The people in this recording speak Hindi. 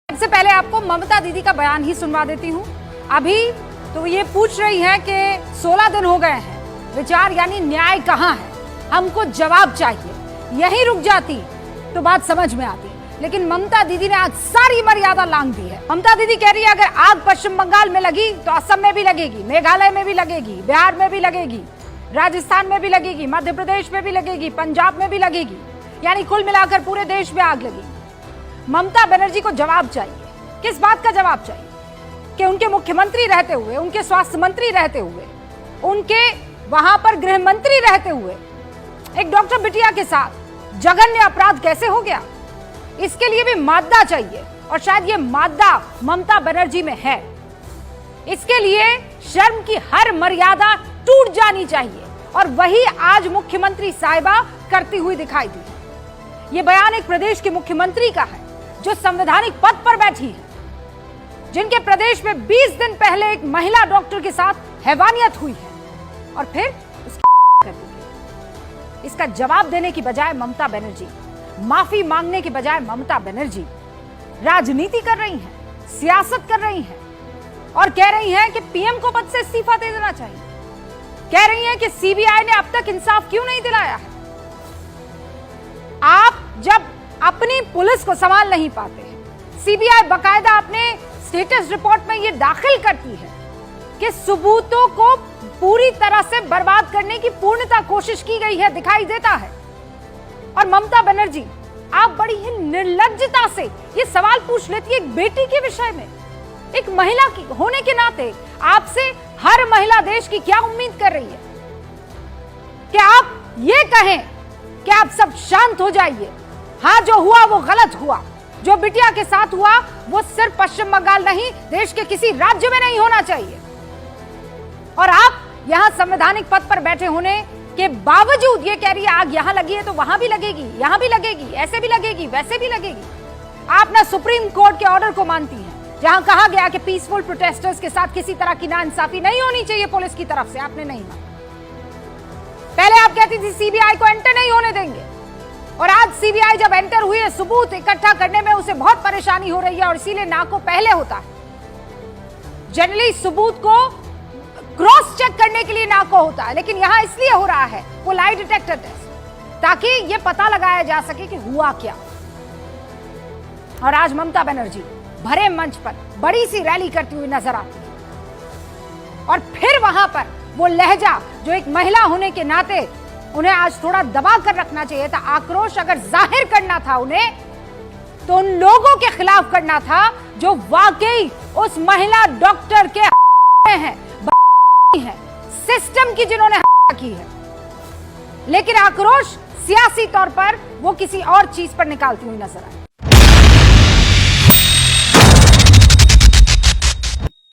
सबसे पहले आपको ममता दीदी का बयान ही सुनवा देती हूँ। अभी तो ये पूछ रही है कि 16 दिन हो गए हैं, विचार यानी न्याय कहाँ है, हमको जवाब चाहिए। यहीं रुक जाती तो बात समझ में आती, लेकिन ममता दीदी ने आज सारी मर्यादा लांघ दी है। ममता दीदी कह रही है अगर आग पश्चिम बंगाल में लगी तो असम में भी लगेगी, मेघालय में भी लगेगी, बिहार में भी लगेगी, राजस्थान में भी लगेगी, मध्य प्रदेश में भी लगेगी, पंजाब में भी लगेगी, यानी कुल मिलाकर पूरे देश में आग लगी। ममता बनर्जी को जवाब चाहिए। किस बात का जवाब चाहिए? कि उनके मुख्यमंत्री रहते हुए, उनके स्वास्थ्य मंत्री रहते हुए, उनके वहां पर गृह मंत्री रहते हुए एक डॉक्टर बिटिया के साथ जघन्य अपराध कैसे हो गया? इसके लिए भी मादा चाहिए, और शायद ये मादा ममता बनर्जी में है। इसके लिए शर्म की हर मर्यादा टूट जानी चाहिए, और वही आज मुख्यमंत्री साहिबा करती हुई दिखाई दी। ये बयान एक प्रदेश के मुख्यमंत्री का है जो संवैधानिक पद पर बैठी है, जिनके प्रदेश में 20 दिन पहले एक महिला डॉक्टर के साथ हैवानियत हुई है, और फिर उसकी कर दी। इसका जवाब देने की बजाय ममता बनर्जी, माफी मांगने की बजाय ममता बनर्जी राजनीति कर रही हैं, सियासत कर रही हैं, और कह रही हैं कि पीएम को पद से इस्तीफा दे देना चाहिए। कह रही हैं कि सीबीआई ने अब तक इंसाफ क्यों नहीं दिलाया है। आप जब अपनी पुलिस को संभाल नहीं पाते हैं, सीबीआई बकायदा अपने स्टेटस रिपोर्ट में यह दाखिल करती है कि सबूतों को पूरी तरह से बर्बाद करने की पूर्णतः कोशिश की गई है, दिखाई देता है। और ममता बनर्जी आप बड़ी ही निर्लज्जता से ये सवाल पूछ लेती है एक बेटी के विषय में। एक महिला की होने के नाते आपसे हर महिला देश की क्या उम्मीद कर रही है कि आप ये कहें कि आप सब शांत हो जाइए। हाँ, जो हुआ वो गलत हुआ, जो बिटिया के साथ हुआ वो सिर्फ पश्चिम बंगाल नहीं, देश के किसी राज्य में नहीं होना चाहिए। और आप यहां संवैधानिक पद पर बैठे होने के बावजूद ये कह रही है आग यहां लगी है तो वहां भी लगेगी, यहां भी लगेगी, ऐसे भी लगेगी, वैसे भी लगेगी। आप ना सुप्रीम कोर्ट के ऑर्डर को मानती हैं, जहां कहा गया कि पीसफुल प्रोटेस्टर्स के साथ किसी तरह की नाइंसाफी नहीं होनी चाहिए पुलिस की तरफ से, आपने नहीं माना। पहले आप कहती थी सीबीआई को एंटर नहीं होने देंगे, और आज सीबीआई जब एंटर हुई है, सबूत इकट्ठा करने में उसे बहुत परेशानी हो रही है, और इसीलिए नाको पहले होता है। जनरली सबूत को क्रॉस चेक करने के लिए नाको होता है, लेकिन यहां इसलिए हो रहा है वो लाई डिटेक्टर टेस्ट, ताकि यह पता लगाया जा सके कि हुआ क्या। और आज ममता बनर्जी भरे मंच पर बड़ी सी रैली करती हुई नजर आती है, और फिर वहां पर वो लहजा जो एक महिला होने के नाते उन्हें आज थोड़ा दबा कर रखना चाहिए था। आक्रोश अगर जाहिर करना था उन्हें, तो उन लोगों के खिलाफ करना था जो वाकई उस महिला डॉक्टर के हैं, सिस्टम की जिन्होंने की है। लेकिन आक्रोश सियासी तौर पर वो किसी और चीज पर निकालती हुई नजर आई।